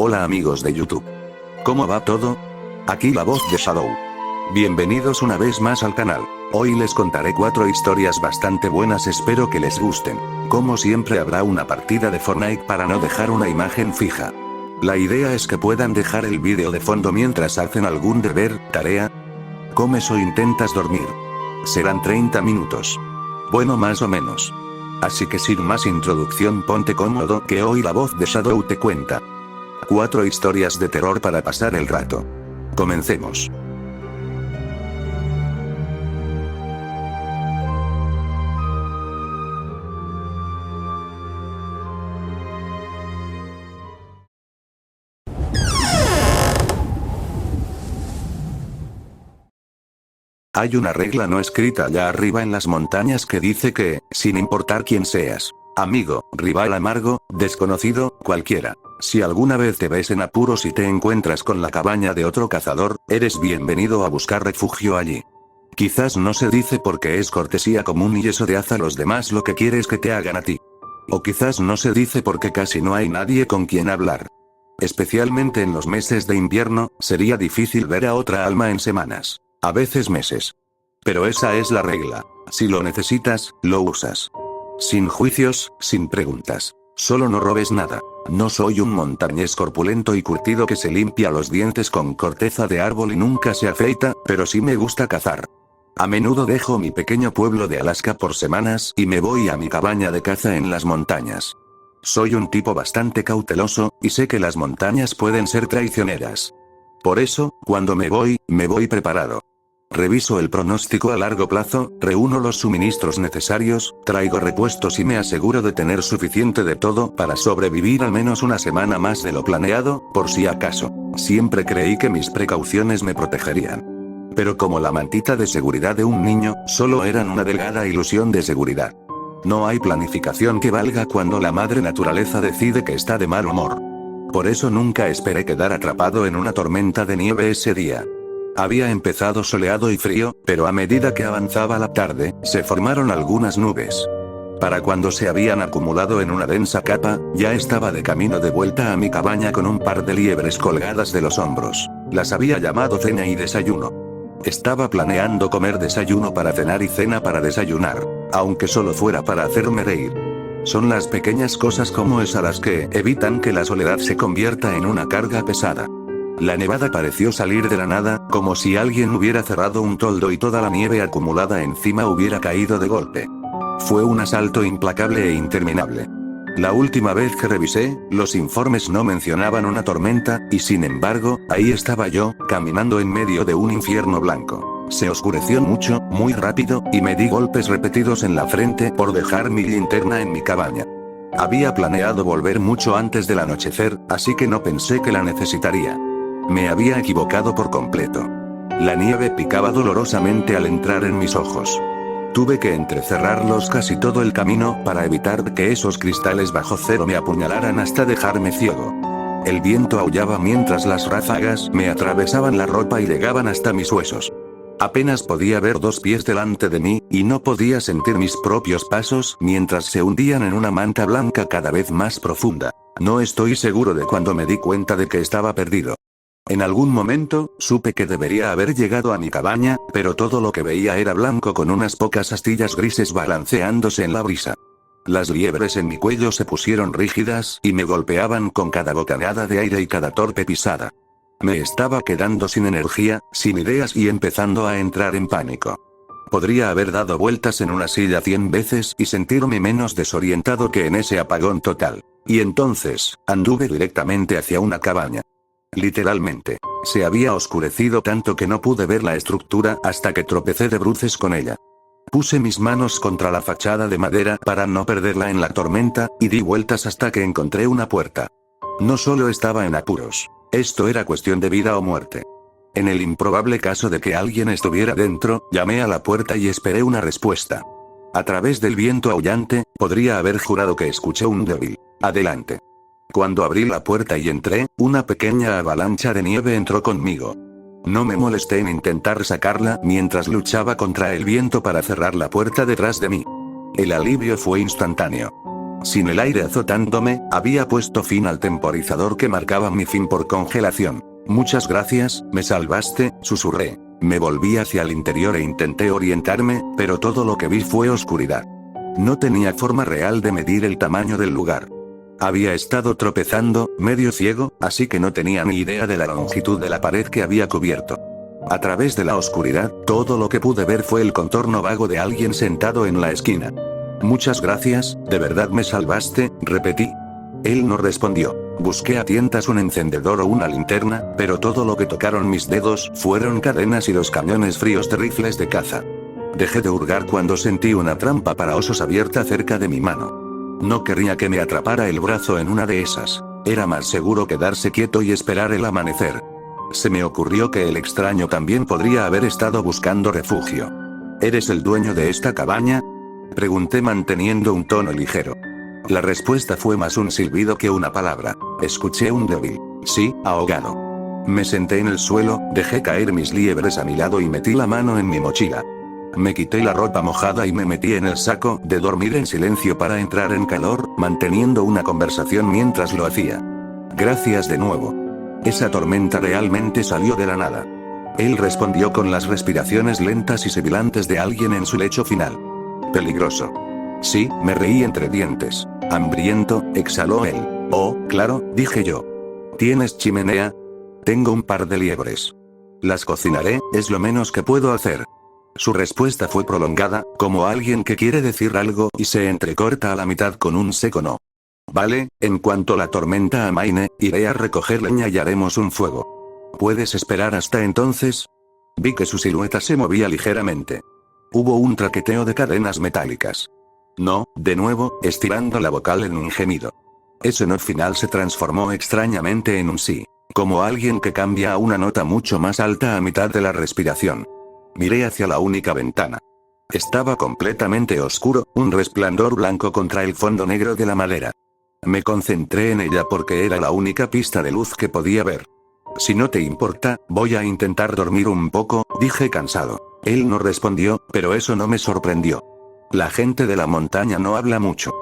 Hola amigos de YouTube. ¿Cómo va todo? Aquí la voz de Shadow. Bienvenidos una vez más al canal. Hoy les contaré 4 historias bastante buenas, espero que les gusten. Como siempre habrá una partida de Fortnite para no dejar una imagen fija. La idea es que puedan dejar el vídeo de fondo mientras hacen algún deber, tarea, comes o intentas dormir. Serán 30 minutos. Bueno, más o menos. Así que sin más introducción, ponte cómodo que hoy la voz de Shadow te cuenta 4 historias de terror para pasar el rato. Comencemos. Hay una regla no escrita allá arriba en las montañas que dice que, sin importar quién seas, amigo, rival amargo, desconocido, cualquiera, si alguna vez te ves en apuros y te encuentras con la cabaña de otro cazador, eres bienvenido a buscar refugio allí. Quizás no se dice porque es cortesía común y eso de haz a los demás lo que quieres que te hagan a ti. O quizás no se dice porque casi no hay nadie con quien hablar. Especialmente en los meses de invierno, sería difícil ver a otra alma en semanas. A veces meses. Pero esa es la regla. Si lo necesitas, lo usas. Sin juicios, sin preguntas. Solo no robes nada. No soy un montañés corpulento y curtido que se limpia los dientes con corteza de árbol y nunca se afeita, pero sí me gusta cazar. A menudo dejo mi pequeño pueblo de Alaska por semanas y me voy a mi cabaña de caza en las montañas. Soy un tipo bastante cauteloso, y sé que las montañas pueden ser traicioneras. Por eso, cuando me voy preparado. Reviso el pronóstico a largo plazo, reúno los suministros necesarios, traigo repuestos y me aseguro de tener suficiente de todo para sobrevivir al menos una semana más de lo planeado, por si acaso. Siempre creí que mis precauciones me protegerían. Pero como la mantita de seguridad de un niño, solo eran una delgada ilusión de seguridad. No hay planificación que valga cuando la madre naturaleza decide que está de mal humor. Por eso nunca esperé quedar atrapado en una tormenta de nieve ese día. Había empezado soleado y frío, pero a medida que avanzaba la tarde, se formaron algunas nubes. Para cuando se habían acumulado en una densa capa, ya estaba de camino de vuelta a mi cabaña con un par de liebres colgadas de los hombros. Las había llamado cena y desayuno. Estaba planeando comer desayuno para cenar y cena para desayunar, aunque solo fuera para hacerme reír. Son las pequeñas cosas como esa las que evitan que la soledad se convierta en una carga pesada. La nevada pareció salir de la nada, como si alguien hubiera cerrado un toldo y toda la nieve acumulada encima hubiera caído de golpe. Fue un asalto implacable e interminable. La última vez que revisé, los informes no mencionaban una tormenta, y sin embargo, ahí estaba yo, caminando en medio de un infierno blanco. Se oscureció mucho, muy rápido, y me di golpes repetidos en la frente por dejar mi linterna en mi cabaña. Había planeado volver mucho antes del anochecer, así que no pensé que la necesitaría. Me había equivocado por completo. La nieve picaba dolorosamente al entrar en mis ojos. Tuve que entrecerrarlos casi todo el camino para evitar que esos cristales bajo cero me apuñalaran hasta dejarme ciego. El viento aullaba mientras las ráfagas me atravesaban la ropa y llegaban hasta mis huesos. Apenas podía ver 2 pies delante de mí, y no podía sentir mis propios pasos mientras se hundían en una manta blanca cada vez más profunda. No estoy seguro de cuándo me di cuenta de que estaba perdido. En algún momento, supe que debería haber llegado a mi cabaña, pero todo lo que veía era blanco con unas pocas astillas grises balanceándose en la brisa. Las liebres en mi cuello se pusieron rígidas y me golpeaban con cada bocanada de aire y cada torpe pisada. Me estaba quedando sin energía, sin ideas y empezando a entrar en pánico. Podría haber dado vueltas en una silla 100 veces y sentirme menos desorientado que en ese apagón total. Y entonces, anduve directamente hacia una cabaña. Literalmente. Se había oscurecido tanto que no pude ver la estructura hasta que tropecé de bruces con ella. Puse mis manos contra la fachada de madera para no perderla en la tormenta, y di vueltas hasta que encontré una puerta. No solo estaba en apuros. Esto era cuestión de vida o muerte. En el improbable caso de que alguien estuviera dentro, llamé a la puerta y esperé una respuesta. A través del viento aullante, podría haber jurado que escuché un débil "adelante". Cuando abrí la puerta y entré, una pequeña avalancha de nieve entró conmigo. No me molesté en intentar sacarla mientras luchaba contra el viento para cerrar la puerta detrás de mí. El alivio fue instantáneo. Sin el aire azotándome, había puesto fin al temporizador que marcaba mi fin por congelación. Muchas gracias, me salvaste, susurré. Me volví hacia el interior e intenté orientarme, pero todo lo que vi fue oscuridad. No tenía forma real de medir el tamaño del lugar. Había estado tropezando, medio ciego, así que no tenía ni idea de la longitud de la pared que había cubierto. A través de la oscuridad, todo lo que pude ver fue el contorno vago de alguien sentado en la esquina. Muchas gracias, de verdad me salvaste, repetí. Él no respondió. Busqué a tientas un encendedor o una linterna, pero todo lo que tocaron mis dedos fueron cadenas y los cañones fríos de rifles de caza. Dejé de hurgar cuando sentí una trampa para osos abierta cerca de mi mano. No querría que me atrapara el brazo en una de esas. Era más seguro quedarse quieto y esperar el amanecer. Se me ocurrió que el extraño también podría haber estado buscando refugio. ¿Eres el dueño de esta cabaña?, pregunté manteniendo un tono ligero. La respuesta fue más un silbido que una palabra. Escuché un débil sí, ahogado. Me senté en el suelo, dejé caer mis liebres a mi lado y metí la mano en mi mochila. Me quité la ropa mojada y me metí en el saco de dormir en silencio para entrar en calor, manteniendo una conversación mientras lo hacía. Gracias de nuevo. Esa tormenta realmente salió de la nada. Él respondió con las respiraciones lentas y sibilantes de alguien en su lecho final. Peligroso. Sí, me reí entre dientes. Hambriento, exhaló él. Oh, claro, dije yo. ¿Tienes chimenea? Tengo un par de liebres. Las cocinaré, es lo menos que puedo hacer. Su respuesta fue prolongada, como alguien que quiere decir algo y se entrecorta a la mitad con un seco no. Vale, en cuanto la tormenta amaine, iré a recoger leña y haremos un fuego. ¿Puedes esperar hasta entonces? Vi que su silueta se movía ligeramente. Hubo un traqueteo de cadenas metálicas. No, de nuevo, estirando la vocal en un gemido. Ese no final se transformó extrañamente en un sí, como alguien que cambia a una nota mucho más alta a mitad de la respiración. Miré hacia la única ventana. Estaba completamente oscuro, un resplandor blanco contra el fondo negro de la madera. Me concentré en ella porque era la única pista de luz que podía ver. Si no te importa, voy a intentar dormir un poco, dije cansado. Él no respondió, pero eso no me sorprendió. La gente de la montaña no habla mucho.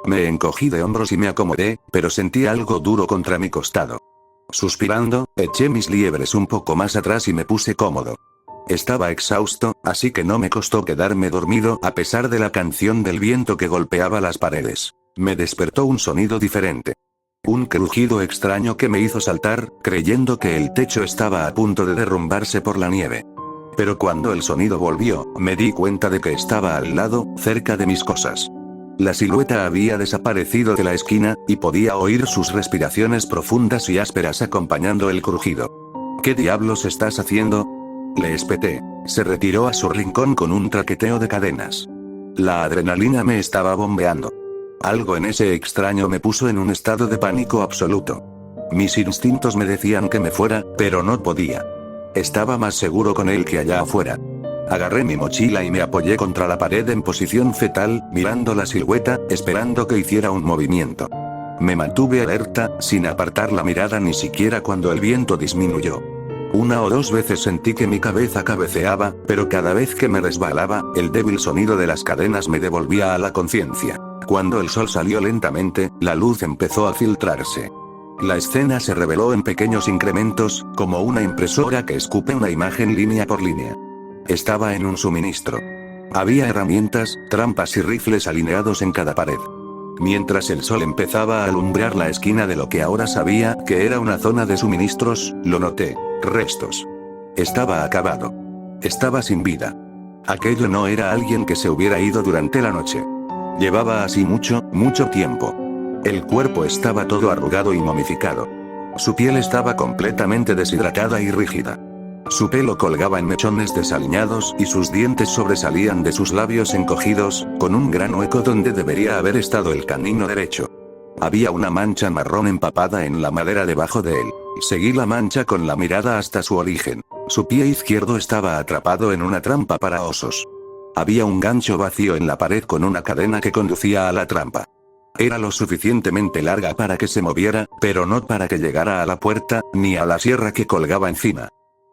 Me encogí de hombros y me acomodé, pero sentí algo duro contra mi costado. Suspirando, eché mis liebres un poco más atrás y me puse cómodo. Estaba exhausto, así que no me costó quedarme dormido a pesar de la canción del viento que golpeaba las paredes. Me despertó un sonido diferente. Un crujido extraño que me hizo saltar, creyendo que el techo estaba a punto de derrumbarse por la nieve. Pero cuando el sonido volvió, me di cuenta de que estaba al lado, cerca de mis cosas. La silueta había desaparecido de la esquina, y podía oír sus respiraciones profundas y ásperas acompañando el crujido. ¿Qué diablos estás haciendo?, le espeté. Se retiró a su rincón con un traqueteo de cadenas. La adrenalina me estaba bombeando. Algo en ese extraño me puso en un estado de pánico absoluto. Mis instintos me decían que me fuera, pero no podía. Estaba más seguro con él que allá afuera. Agarré mi mochila y me apoyé contra la pared en posición fetal, mirando la silueta, esperando que hiciera un movimiento. Me mantuve alerta, sin apartar la mirada ni siquiera cuando el viento disminuyó. Una o dos veces sentí que mi cabeza cabeceaba, pero cada vez que me resbalaba, el débil sonido de las cadenas me devolvía a la conciencia. Cuando el sol salió lentamente, la luz empezó a filtrarse. La escena se reveló en pequeños incrementos, como una impresora que escupe una imagen línea por línea. Estaba en un suministro. Había herramientas, trampas y rifles alineados en cada pared. Mientras el sol empezaba a alumbrar la esquina de lo que ahora sabía que era una zona de suministros, lo noté. Restos. Estaba acabado. Estaba sin vida. Aquello no era alguien que se hubiera ido durante la noche. Llevaba así mucho, mucho tiempo. El cuerpo estaba todo arrugado y momificado. Su piel estaba completamente deshidratada y rígida. Su pelo colgaba en mechones desaliñados y sus dientes sobresalían de sus labios encogidos, con un gran hueco donde debería haber estado el canino derecho. Había una mancha marrón empapada en la madera debajo de él. Seguí la mancha con la mirada hasta su origen. Su pie izquierdo estaba atrapado en una trampa para osos. Había un gancho vacío en la pared con una cadena que conducía a la trampa. Era lo suficientemente larga para que se moviera, pero no para que llegara a la puerta, ni a la sierra que colgaba encima.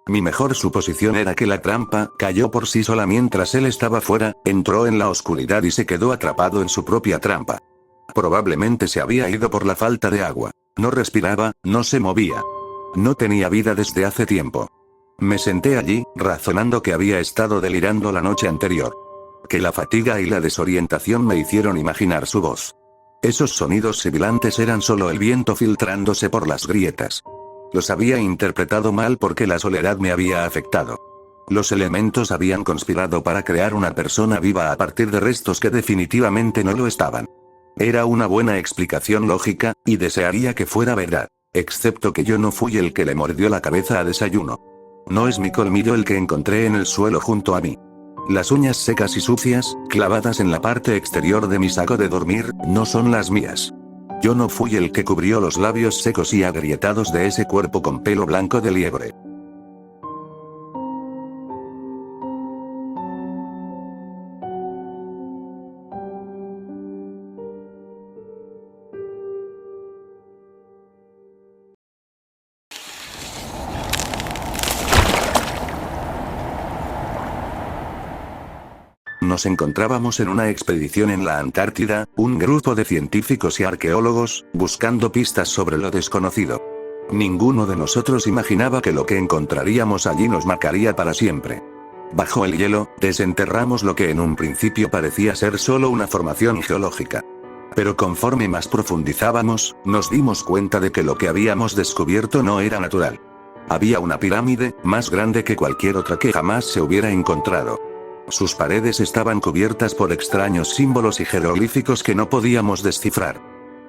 Mi mejor suposición era que la trampa cayó por sí sola mientras él estaba fuera, entró en la oscuridad y se quedó atrapado en su propia trampa. Probablemente se había ido por la falta de agua. No respiraba, no se movía. No tenía vida desde hace tiempo. Me senté allí, razonando que había estado delirando la noche anterior. Que la fatiga y la desorientación me hicieron imaginar su voz. Esos sonidos sibilantes eran solo el viento filtrándose por las grietas. Los había interpretado mal porque la soledad me había afectado. Los elementos habían conspirado para crear una persona viva a partir de restos que definitivamente no lo estaban. Era una buena explicación lógica, y desearía que fuera verdad. Excepto que yo no fui el que le mordió la cabeza a Desayuno. No es mi colmillo el que encontré en el suelo junto a mí. Las uñas secas y sucias, clavadas en la parte exterior de mi saco de dormir, no son las mías. Yo no fui el que cubrió los labios secos y agrietados de ese cuerpo con pelo blanco de liebre. Nos encontrábamos en una expedición en la Antártida, un grupo de científicos y arqueólogos, buscando pistas sobre lo desconocido. Ninguno de nosotros imaginaba que lo que encontraríamos allí nos marcaría para siempre. Bajo el hielo, desenterramos lo que en un principio parecía ser solo una formación geológica. Pero conforme más profundizábamos, nos dimos cuenta de que lo que habíamos descubierto no era natural. Había una pirámide, más grande que cualquier otra que jamás se hubiera encontrado. Sus paredes estaban cubiertas por extraños símbolos y jeroglíficos que no podíamos descifrar.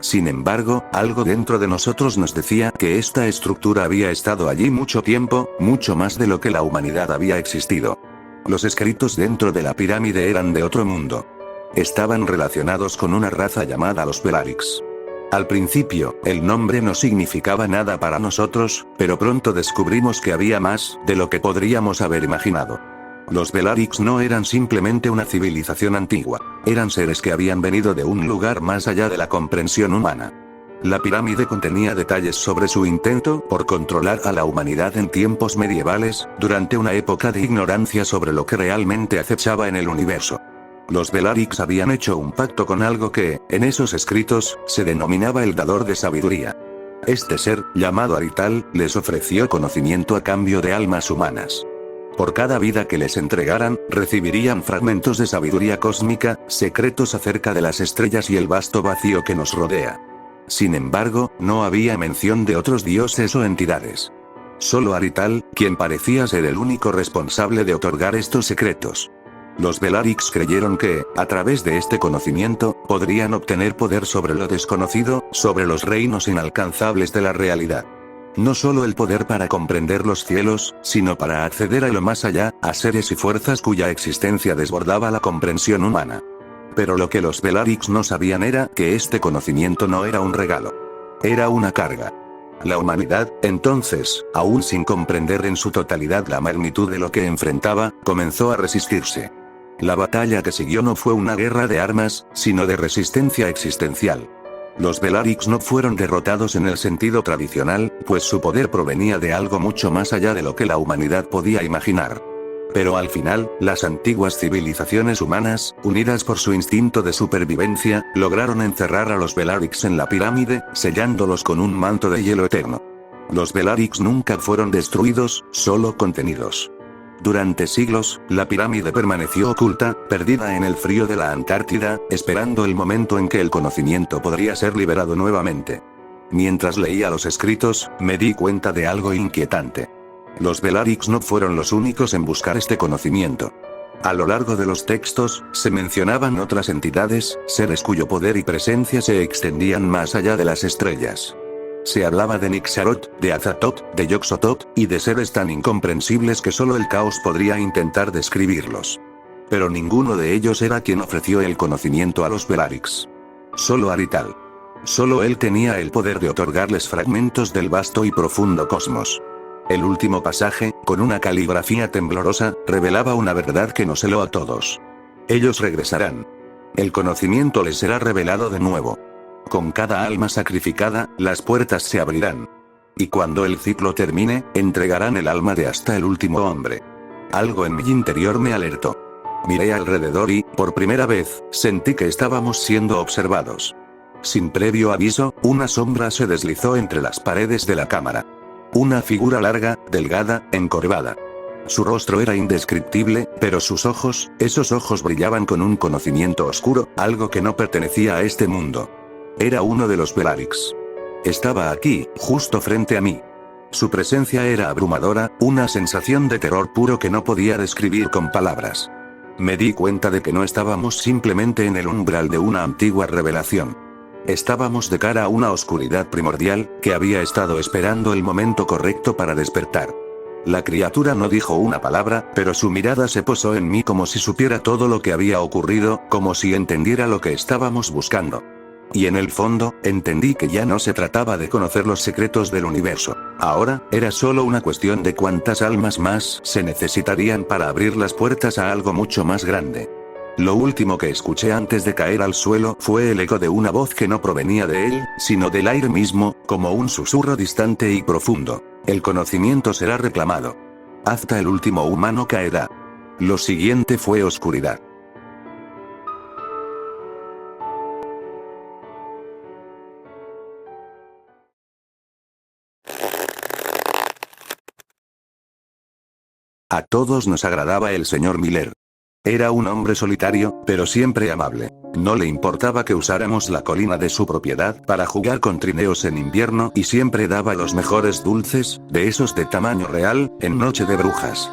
Sin embargo, algo dentro de nosotros nos decía que esta estructura había estado allí mucho tiempo, mucho más de lo que la humanidad había existido. Los escritos dentro de la pirámide eran de otro mundo. Estaban relacionados con una raza llamada los Belarix. Al principio, el nombre no significaba nada para nosotros, pero pronto descubrimos que había más de lo que podríamos haber imaginado. Los Belarix no eran simplemente una civilización antigua, eran seres que habían venido de un lugar más allá de la comprensión humana. La pirámide contenía detalles sobre su intento por controlar a la humanidad en tiempos medievales, durante una época de ignorancia sobre lo que realmente acechaba en el universo. Los Belarix habían hecho un pacto con algo que, en esos escritos, se denominaba el dador de sabiduría. Este ser, llamado Arital, les ofreció conocimiento a cambio de almas humanas. Por cada vida que les entregaran, recibirían fragmentos de sabiduría cósmica, secretos acerca de las estrellas y el vasto vacío que nos rodea. Sin embargo, no había mención de otros dioses o entidades. Solo Arital, quien parecía ser el único responsable de otorgar estos secretos. Los Belarix creyeron que, a través de este conocimiento, podrían obtener poder sobre lo desconocido, sobre los reinos inalcanzables de la realidad. No solo el poder para comprender los cielos, sino para acceder a lo más allá, a seres y fuerzas cuya existencia desbordaba la comprensión humana. Pero lo que los Belarix no sabían era que este conocimiento no era un regalo. Era una carga. La humanidad, entonces, aún sin comprender en su totalidad la magnitud de lo que enfrentaba, comenzó a resistirse. La batalla que siguió no fue una guerra de armas, sino de resistencia existencial. Los Belarix no fueron derrotados en el sentido tradicional, pues su poder provenía de algo mucho más allá de lo que la humanidad podía imaginar. Pero al final, las antiguas civilizaciones humanas, unidas por su instinto de supervivencia, lograron encerrar a los Belarix en la pirámide, sellándolos con un manto de hielo eterno. Los Belarix nunca fueron destruidos, solo contenidos. Durante siglos, la pirámide permaneció oculta, perdida en el frío de la Antártida, esperando el momento en que el conocimiento podría ser liberado nuevamente. Mientras leía los escritos, me di cuenta de algo inquietante. Los Belarix no fueron los únicos en buscar este conocimiento. A lo largo de los textos, se mencionaban otras entidades, seres cuyo poder y presencia se extendían más allá de las estrellas. Se hablaba de Nixaroth, de Azathoth, de Yog-Sothoth, y de seres tan incomprensibles que solo el caos podría intentar describirlos. Pero ninguno de ellos era quien ofreció el conocimiento a los Belarix. Solo Arital. Solo él tenía el poder de otorgarles fragmentos del vasto y profundo cosmos. El último pasaje, con una caligrafía temblorosa, revelaba una verdad que nos heló a todos. Ellos regresarán. El conocimiento les será revelado de nuevo. Con cada alma sacrificada, las puertas se abrirán. Y cuando el ciclo termine, entregarán el alma de hasta el último hombre. Algo en mi interior me alertó. Miré alrededor y, por primera vez, sentí que estábamos siendo observados. Sin previo aviso, una sombra se deslizó entre las paredes de la cámara. Una figura larga, delgada, encorvada. Su rostro era indescriptible, pero sus ojos, esos ojos brillaban con un conocimiento oscuro, algo que no pertenecía a este mundo. Era uno de los Belarix. Estaba aquí, justo frente a mí. Su presencia era abrumadora, una sensación de terror puro que no podía describir con palabras. Me di cuenta de que no estábamos simplemente en el umbral de una antigua revelación. Estábamos de cara a una oscuridad primordial, que había estado esperando el momento correcto para despertar. La criatura no dijo una palabra, pero su mirada se posó en mí como si supiera todo lo que había ocurrido, como si entendiera lo que estábamos buscando. Y en el fondo, entendí que ya no se trataba de conocer los secretos del universo. Ahora, era solo una cuestión de cuántas almas más se necesitarían para abrir las puertas a algo mucho más grande. Lo último que escuché antes de caer al suelo fue el eco de una voz que no provenía de él, sino del aire mismo, como un susurro distante y profundo. El conocimiento será reclamado. Hasta el último humano caerá. Lo siguiente fue oscuridad. A todos nos agradaba el señor Miller. Era un hombre solitario, pero siempre amable. No le importaba que usáramos la colina de su propiedad para jugar con trineos en invierno y siempre daba los mejores dulces, de esos de tamaño real, en Noche de Brujas.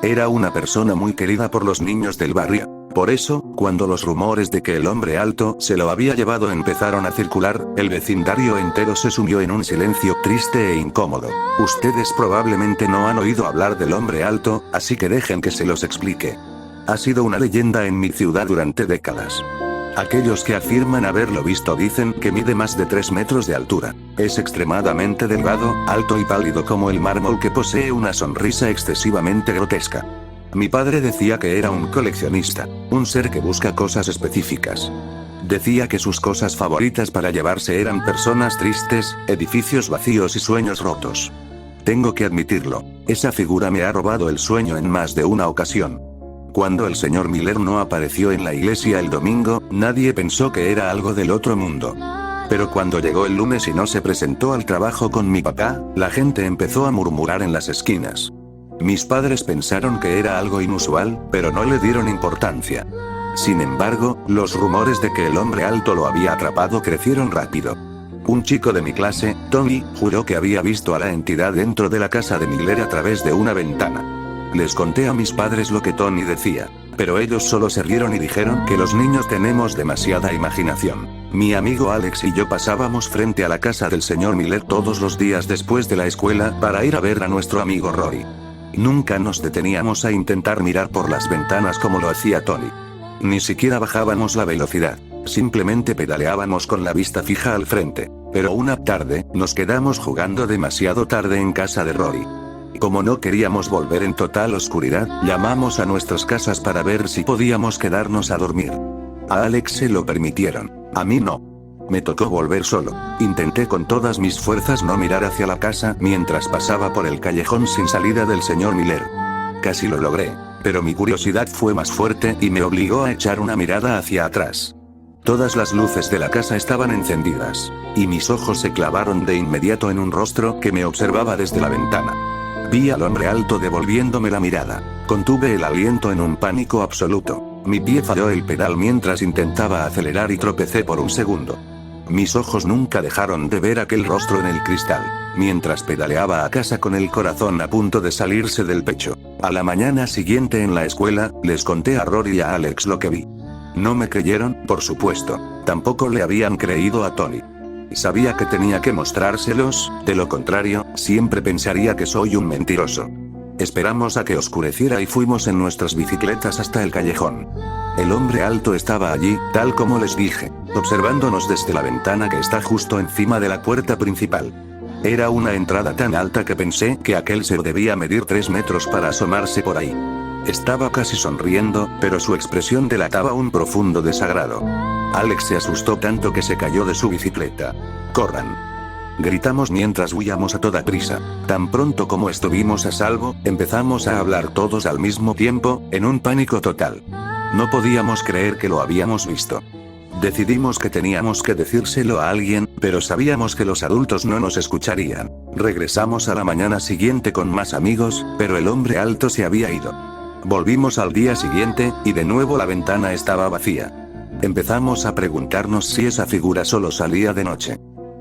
Era una persona muy querida por los niños del barrio. Por eso, cuando los rumores de que el hombre alto se lo había llevado empezaron a circular, el vecindario entero se sumió en un silencio triste e incómodo. Ustedes probablemente no han oído hablar del hombre alto, así que dejen que se los explique. Ha sido una leyenda en mi ciudad durante décadas. Aquellos que afirman haberlo visto dicen que mide más de 3 metros de altura. Es extremadamente delgado, alto y pálido como el mármol que posee una sonrisa excesivamente grotesca. Mi padre decía que era un coleccionista, un ser que busca cosas específicas. Decía que sus cosas favoritas para llevarse eran personas tristes, edificios vacíos y sueños rotos. Tengo que admitirlo, esa figura me ha robado el sueño en más de una ocasión. Cuando el señor Miller no apareció en la iglesia el domingo, nadie pensó que era algo del otro mundo. Pero cuando llegó el lunes y no se presentó al trabajo con mi papá, la gente empezó a murmurar en las esquinas. Mis padres pensaron que era algo inusual, pero no le dieron importancia. Sin embargo, los rumores de que el hombre alto lo había atrapado crecieron rápido. Un chico de mi clase, Tony, juró que había visto a la entidad dentro de la casa de Miller a través de una ventana. Les conté a mis padres lo que Tony decía, pero ellos solo se rieron y dijeron que los niños tenemos demasiada imaginación. Mi amigo Alex y yo pasábamos frente a la casa del señor Miller todos los días después de la escuela para ir a ver a nuestro amigo Rory. Nunca nos deteníamos a intentar mirar por las ventanas como lo hacía Tony. Ni siquiera bajábamos la velocidad, simplemente pedaleábamos con la vista fija al frente. Pero una tarde, nos quedamos jugando demasiado tarde en casa de Rory. Como no queríamos volver en total oscuridad, llamamos a nuestras casas para ver si podíamos quedarnos a dormir. A Alex se lo permitieron, a mí no. Me tocó volver solo. Intenté con todas mis fuerzas no mirar hacia la casa mientras pasaba por el callejón sin salida del señor Miller. Casi lo logré, pero mi curiosidad fue más fuerte y me obligó a echar una mirada hacia atrás. Todas las luces de la casa estaban encendidas, y mis ojos se clavaron de inmediato en un rostro que me observaba desde la ventana. Vi al hombre alto devolviéndome la mirada. Contuve el aliento en un pánico absoluto. Mi pie falló el pedal mientras intentaba acelerar y tropecé por un segundo. Mis ojos nunca dejaron de ver aquel rostro en el cristal, mientras pedaleaba a casa con el corazón a punto de salirse del pecho. A la mañana siguiente en la escuela, les conté a Rory y a Alex lo que vi. No me creyeron, por supuesto. Tampoco le habían creído a Tony. Sabía que tenía que mostrárselos, de lo contrario, siempre pensaría que soy un mentiroso. Esperamos a que oscureciera y fuimos en nuestras bicicletas hasta el callejón. El hombre alto estaba allí, tal como les dije, observándonos desde la ventana que está justo encima de la puerta principal. Era una entrada tan alta que pensé que aquel ser debía medir 3 metros para asomarse por ahí. Estaba casi sonriendo, pero su expresión delataba un profundo desagrado. Alex se asustó tanto que se cayó de su bicicleta. ¡Corran!, gritamos mientras huíamos a toda prisa. Tan pronto como estuvimos a salvo, empezamos a hablar todos al mismo tiempo, en un pánico total. No podíamos creer que lo habíamos visto. Decidimos que teníamos que decírselo a alguien, pero sabíamos que los adultos no nos escucharían. Regresamos a la mañana siguiente con más amigos, pero el hombre alto se había ido. Volvimos al día siguiente, y de nuevo la ventana estaba vacía. Empezamos a preguntarnos si esa figura solo salía de noche.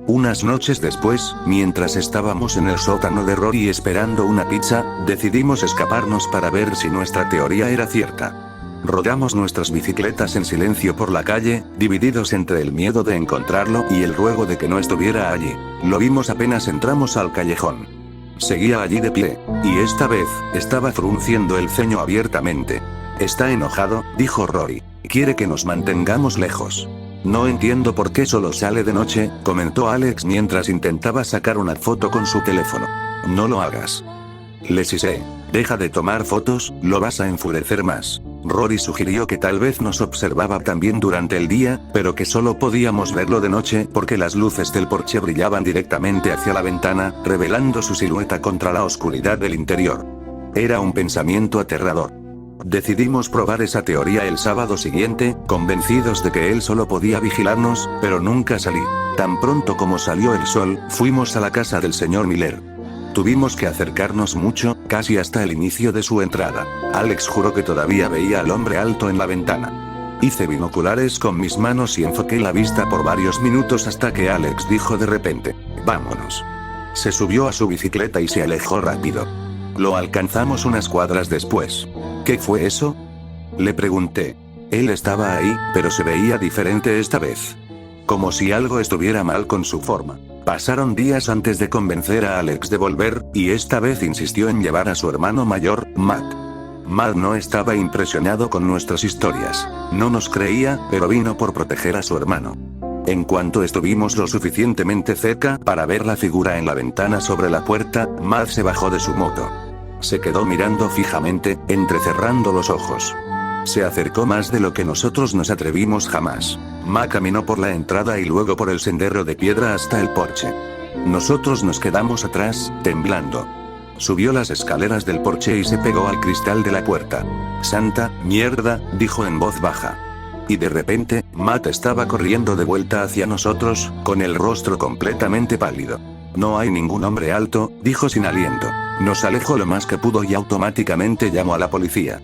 Unas noches después, mientras estábamos en el sótano de Rory esperando una pizza, decidimos escaparnos para ver si nuestra teoría era cierta. Rodamos nuestras bicicletas en silencio por la calle, divididos entre el miedo de encontrarlo y el ruego de que no estuviera allí. Lo vimos apenas entramos al callejón. Seguía allí de pie, y esta vez, estaba frunciendo el ceño abiertamente. «Está enojado», dijo Rory. «Quiere que nos mantengamos lejos». «No entiendo por qué solo sale de noche», comentó Alex mientras intentaba sacar una foto con su teléfono. «No lo hagas». «Leslie, deja de tomar fotos, lo vas a enfurecer más». Rory sugirió que tal vez nos observaba también durante el día, pero que solo podíamos verlo de noche porque las luces del porche brillaban directamente hacia la ventana, revelando su silueta contra la oscuridad del interior. Era un pensamiento aterrador. Decidimos probar esa teoría el sábado siguiente, convencidos de que él solo podía vigilarnos, pero nunca salí. Tan pronto como salió el sol, fuimos a la casa del señor Miller. Tuvimos que acercarnos mucho, casi hasta el inicio de su entrada. Alex juró que todavía veía al hombre alto en la ventana. Hice binoculares con mis manos y enfoqué la vista por varios minutos hasta que Alex dijo de repente: «Vámonos». Se subió a su bicicleta y se alejó rápido. Lo alcanzamos unas cuadras después. «¿Qué fue eso?», le pregunté. Él estaba ahí, pero se veía diferente esta vez. Como si algo estuviera mal con su forma. Pasaron días antes de convencer a Alex de volver, y esta vez insistió en llevar a su hermano mayor, Matt. Matt no estaba impresionado con nuestras historias. No nos creía, pero vino por proteger a su hermano. En cuanto estuvimos lo suficientemente cerca para ver la figura en la ventana sobre la puerta, Matt se bajó de su moto. Se quedó mirando fijamente, entrecerrando los ojos. Se acercó más de lo que nosotros nos atrevimos jamás. Ma caminó por la entrada y luego por el sendero de piedra hasta el porche. Nosotros nos quedamos atrás, temblando. Subió las escaleras del porche y se pegó al cristal de la puerta. «Santa mierda», dijo en voz baja. Y de repente, Matt estaba corriendo de vuelta hacia nosotros, con el rostro completamente pálido. «No hay ningún hombre alto», dijo sin aliento. Nos alejó lo más que pudo y automáticamente llamó a la policía.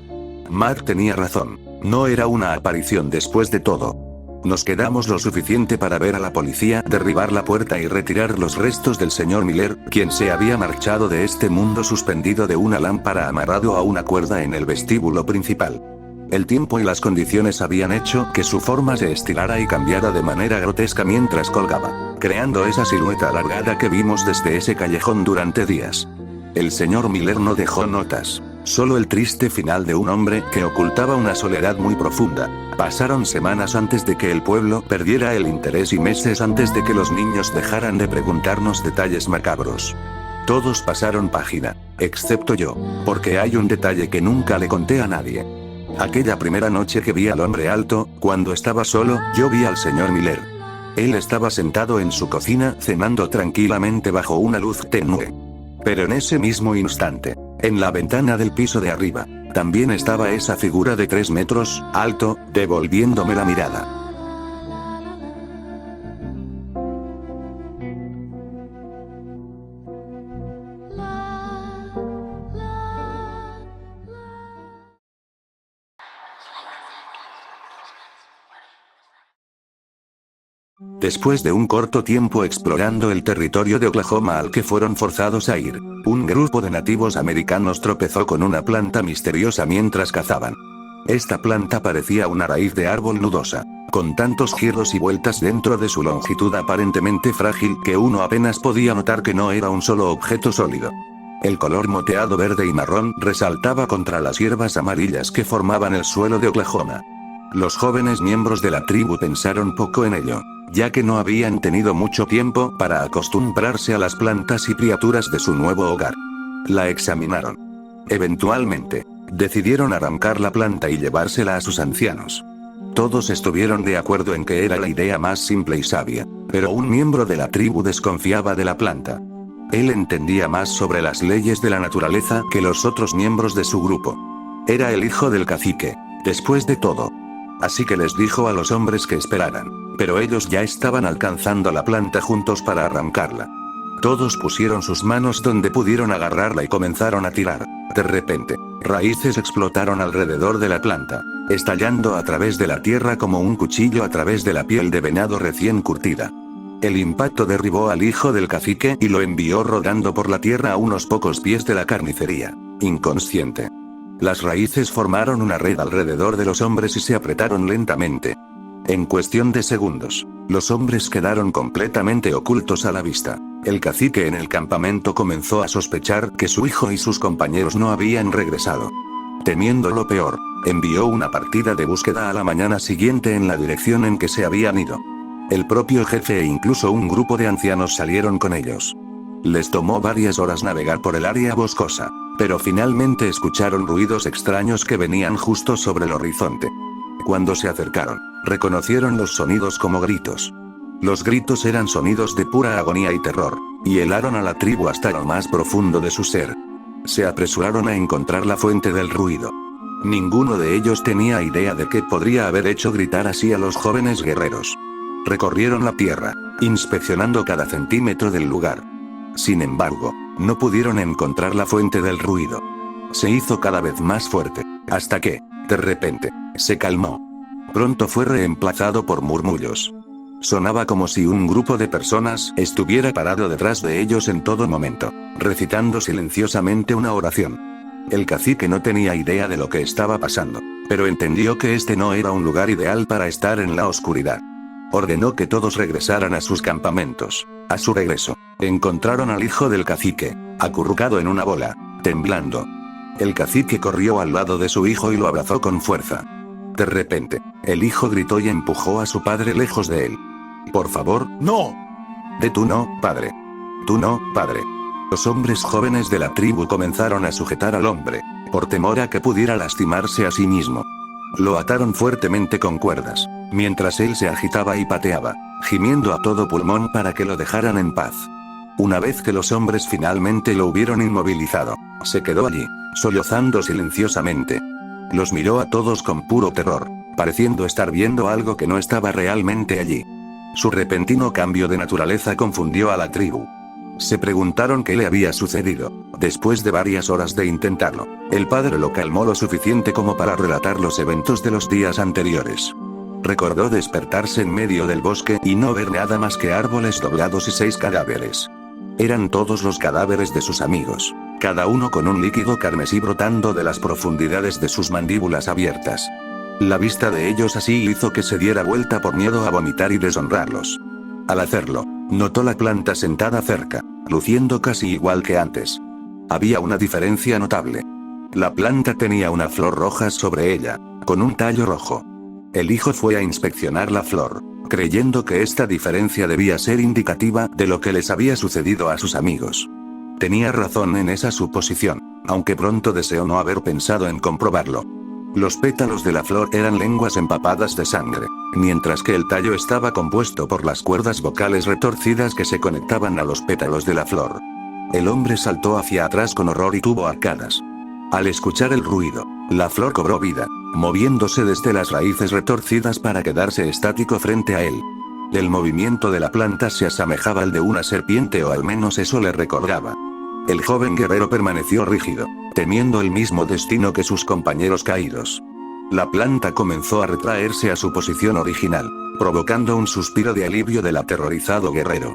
Matt tenía razón. No era una aparición después de todo. Nos quedamos lo suficiente para ver a la policía derribar la puerta y retirar los restos del señor Miller, quien se había marchado de este mundo suspendido de una lámpara amarrado a una cuerda en el vestíbulo principal. El tiempo y las condiciones habían hecho que su forma se estirara y cambiara de manera grotesca mientras colgaba, creando esa silueta alargada que vimos desde ese callejón durante días. El señor Miller no dejó notas. Solo el triste final de un hombre que ocultaba una soledad muy profunda. Pasaron semanas antes de que el pueblo perdiera el interés y meses antes de que los niños dejaran de preguntarnos detalles macabros. Todos pasaron página, excepto yo, porque hay un detalle que nunca le conté a nadie. Aquella primera noche que vi al hombre alto, cuando estaba solo, yo vi al señor Miller. Él estaba sentado en su cocina cenando tranquilamente bajo una luz tenue. Pero en ese mismo instante, en la ventana del piso de arriba, también estaba esa figura de 3 metros, alto, devolviéndome la mirada. Después de un corto tiempo explorando el territorio de Oklahoma al que fueron forzados a ir, un grupo de nativos americanos tropezó con una planta misteriosa mientras cazaban. Esta planta parecía una raíz de árbol nudosa, con tantos giros y vueltas dentro de su longitud aparentemente frágil que uno apenas podía notar que no era un solo objeto sólido. El color moteado verde y marrón resaltaba contra las hierbas amarillas que formaban el suelo de Oklahoma. Los jóvenes miembros de la tribu pensaron poco en ello, ya que no habían tenido mucho tiempo para acostumbrarse a las plantas y criaturas de su nuevo hogar. La examinaron. Eventualmente, decidieron arrancar la planta y llevársela a sus ancianos. Todos estuvieron de acuerdo en que era la idea más simple y sabia, pero un miembro de la tribu desconfiaba de la planta. Él entendía más sobre las leyes de la naturaleza que los otros miembros de su grupo. Era el hijo del cacique, después de todo. Así que les dijo a los hombres que esperaran. Pero ellos ya estaban alcanzando la planta juntos para arrancarla. Todos pusieron sus manos donde pudieron agarrarla y comenzaron a tirar. De repente, raíces explotaron alrededor de la planta, estallando a través de la tierra como un cuchillo a través de la piel de venado recién curtida. El impacto derribó al hijo del cacique y lo envió rodando por la tierra a unos pocos pies de la carnicería, inconsciente. Las raíces formaron una red alrededor de los hombres y se apretaron lentamente. En cuestión de segundos, los hombres quedaron completamente ocultos a la vista. El cacique en el campamento comenzó a sospechar que su hijo y sus compañeros no habían regresado. Temiendo lo peor, envió una partida de búsqueda a la mañana siguiente en la dirección en que se habían ido. El propio jefe e incluso un grupo de ancianos salieron con ellos. Les tomó varias horas navegar por el área boscosa, pero finalmente escucharon ruidos extraños que venían justo sobre el horizonte. Cuando se acercaron, reconocieron los sonidos como gritos. Los gritos eran sonidos de pura agonía y terror, y helaron a la tribu hasta lo más profundo de su ser. Se apresuraron a encontrar la fuente del ruido. Ninguno de ellos tenía idea de qué podría haber hecho gritar así a los jóvenes guerreros. Recorrieron la tierra, inspeccionando cada centímetro del lugar. Sin embargo, no pudieron encontrar la fuente del ruido. Se hizo cada vez más fuerte, hasta que, de repente, se calmó. Pronto fue reemplazado por murmullos. Sonaba como si un grupo de personas estuviera parado detrás de ellos en todo momento, recitando silenciosamente una oración. El cacique no tenía idea de lo que estaba pasando, pero entendió que este no era un lugar ideal para estar en la oscuridad. Ordenó que todos regresaran a sus campamentos. A su regreso, encontraron al hijo del cacique, acurrucado en una bola, temblando. El cacique corrió al lado de su hijo y lo abrazó con fuerza. De repente, el hijo gritó y empujó a su padre lejos de él. «Por favor, no. Tú no, padre. Tú no, padre». Los hombres jóvenes de la tribu comenzaron a sujetar al hombre, por temor a que pudiera lastimarse a sí mismo. Lo ataron fuertemente con cuerdas, mientras él se agitaba y pateaba, gimiendo a todo pulmón para que lo dejaran en paz. Una vez que los hombres finalmente lo hubieron inmovilizado, se quedó allí, sollozando silenciosamente. Los miró a todos con puro terror, pareciendo estar viendo algo que no estaba realmente allí. Su repentino cambio de naturaleza confundió a la tribu. Se preguntaron qué le había sucedido. Después de varias horas de intentarlo, el padre lo calmó lo suficiente como para relatar los eventos de los días anteriores. Recordó despertarse en medio del bosque y no ver nada más que árboles doblados y 6 cadáveres. Eran todos los cadáveres de sus amigos, cada uno con un líquido carmesí brotando de las profundidades de sus mandíbulas abiertas. La vista de ellos así hizo que se diera vuelta por miedo a vomitar y deshonrarlos. Al hacerlo, notó la planta sentada cerca, luciendo casi igual que antes. Había una diferencia notable. La planta tenía una flor roja sobre ella, con un tallo rojo. El hijo fue a inspeccionar la flor, creyendo que esta diferencia debía ser indicativa de lo que les había sucedido a sus amigos. Tenía razón en esa suposición, aunque pronto deseó no haber pensado en comprobarlo. Los pétalos de la flor eran lenguas empapadas de sangre, mientras que el tallo estaba compuesto por las cuerdas vocales retorcidas que se conectaban a los pétalos de la flor. El hombre saltó hacia atrás con horror y tuvo arcadas. Al escuchar el ruido, la flor cobró vida, moviéndose desde las raíces retorcidas para quedarse estático frente a él. El movimiento de la planta se asemejaba al de una serpiente, o al menos eso le recordaba. El joven guerrero permaneció rígido, temiendo el mismo destino que sus compañeros caídos. La planta comenzó a retraerse a su posición original, provocando un suspiro de alivio del aterrorizado guerrero.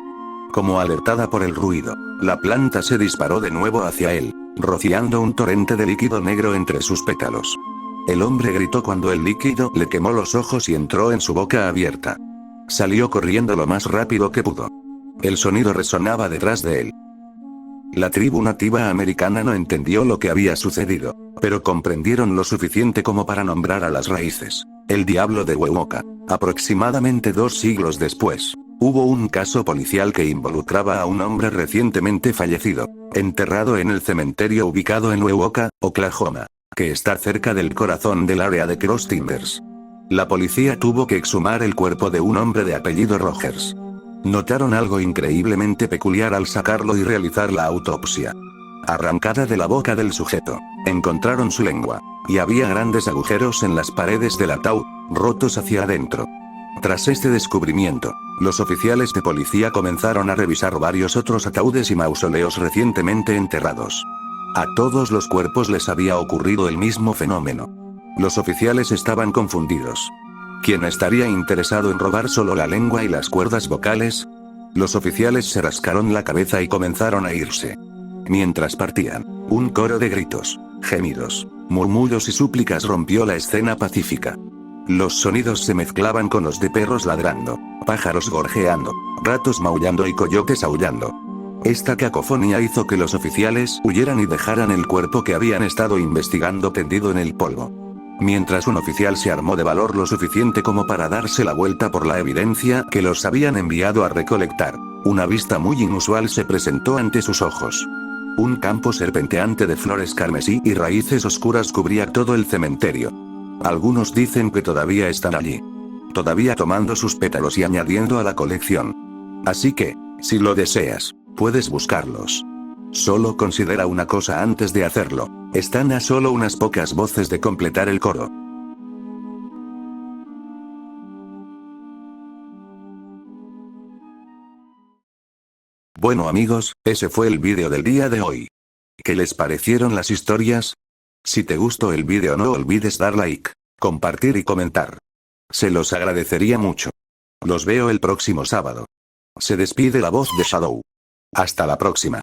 Como alertada por el ruido, la planta se disparó de nuevo hacia él, rociando un torrente de líquido negro entre sus pétalos. El hombre gritó cuando el líquido le quemó los ojos y entró en su boca abierta. Salió corriendo lo más rápido que pudo. El sonido resonaba detrás de él. La tribu nativa americana no entendió lo que había sucedido, pero comprendieron lo suficiente como para nombrar a las raíces: el diablo de Wewoka. Aproximadamente 2 siglos después, hubo un caso policial que involucraba a un hombre recientemente fallecido, enterrado en el cementerio ubicado en Wewoka, Oklahoma, que está cerca del corazón del área de Cross Timbers. La policía tuvo que exhumar el cuerpo de un hombre de apellido Rogers. Notaron algo increíblemente peculiar al sacarlo y realizar la autopsia. Arrancada de la boca del sujeto, encontraron su lengua, y había grandes agujeros en las paredes del ataúd, rotos hacia adentro. Tras este descubrimiento, los oficiales de policía comenzaron a revisar varios otros ataúdes y mausoleos recientemente enterrados. A todos los cuerpos les había ocurrido el mismo fenómeno. Los oficiales estaban confundidos. ¿Quién estaría interesado en robar solo la lengua y las cuerdas vocales? Los oficiales se rascaron la cabeza y comenzaron a irse. Mientras partían, un coro de gritos, gemidos, murmullos y súplicas rompió la escena pacífica. Los sonidos se mezclaban con los de perros ladrando, pájaros gorjeando, ratos maullando y coyotes aullando. Esta cacofonía hizo que los oficiales huyeran y dejaran el cuerpo que habían estado investigando tendido en el polvo. Mientras un oficial se armó de valor lo suficiente como para darse la vuelta por la evidencia que los habían enviado a recolectar, una vista muy inusual se presentó ante sus ojos. Un campo serpenteante de flores carmesí y raíces oscuras cubría todo el cementerio. Algunos dicen que todavía están allí. Todavía tomando sus pétalos y añadiendo a la colección. Así que, si lo deseas, puedes buscarlos. Solo considera una cosa antes de hacerlo. Están a solo unas pocas voces de completar el coro. Bueno amigos, ese fue el vídeo del día de hoy. ¿Qué les parecieron las historias? Si te gustó el vídeo no olvides dar like, compartir y comentar. Se los agradecería mucho. Los veo el próximo sábado. Se despide la voz de Shadow. Hasta la próxima.